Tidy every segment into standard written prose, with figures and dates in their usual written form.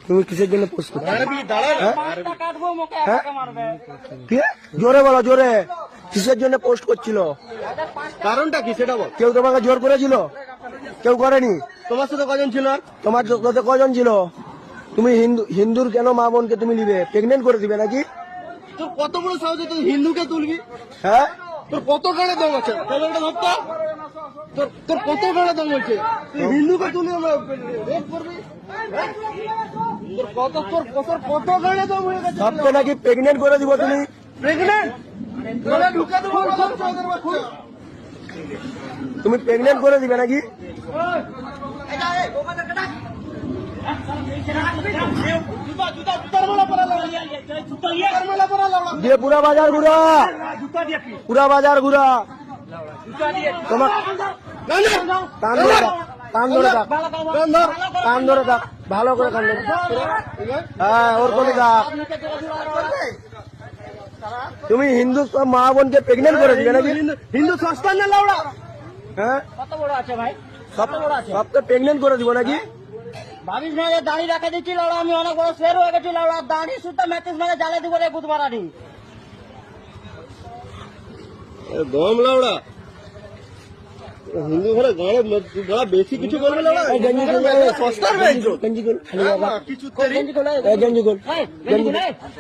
তুমি কিসের জন্য পোস্ট করছো? জোরে বলো, জোরে। কিসের জন্য পোস্ট করছিল? কারণটা কি সেটা বল। কেউ তোমাকে জোর করেছিল? কেউ করেনি। তোমার সাথে কজন ছিল? তোমার সাথে কজন ছিল? তুমি হিন্দুর কেন মা বোনকে তুমি নিবে? প্রেগনেন্ট করে দিবে নাকি? তোর কত বড় সাহস তুই হিন্দুকে তুলবি? হ্যাঁ, তোর কত গাড়ে দম আছে? তোর কত গাড়ে দম আছে? তুই হিন্দুকে তুলে রেপ করবি? তোর কত গাড়ে দম হয়ে গেছে? সবকে নাকি প্রেগনেন্ট করে দিব তুমি? প্রেগনেন্ট ঢুকে দেবো। তুমি প্রেগনেন্ট করে দিবে নাকি? দিয়ে পুরা বাজার ঘুরা, পুরা বাজার ঘুরা। তোমার কান ধরে থাক, কান ধরে থাক, কান ধরে থাক, ভালো করে কান ধরে। হ্যাঁ, ওর করে থাক। তুমি হিন্দু সব মা বোনকে প্রেগনেন্ট করে দিবে নাকি? হিন্দু সস্তা না লাউড়া? হ্যাঁ, কত বড় আছে ভাই? সবকে প্রেগনেন্ট করে দিব নাকি? ভাবিস না যে দাঁড়িয়ে রাখা দিচ্ছি লাউড়া, আমি অনেক বড় শের হয়ে গেছি লাউড়া। দাঁড়িয়ে সুদ্ধা ম্যাচেস মানে জ্বালে দিব রে বুধবারানি। দম লাউড়া হিন্দু ঘরে গাড়ে বেশি কিছু করবে লাউড়া। সস্তার গেঞ্জি গোল, কিছু গেঞ্জি গোল,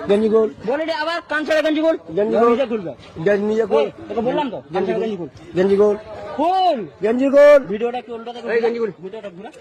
গেঞ্জি গোল, বলে দে আবার কান ছেড়ে গেঞ্জি গোল। গেঞ্জি গোল, নিজে গোল, তোকে বললাম তো কান ছেড়ে গেঞ্জি গোল। গেঞ্জি গোল, ফুল গেঞ্জি গোল। ভিডিওটা কি উল্টো দেখো, ভিডিওটা ঘুরা।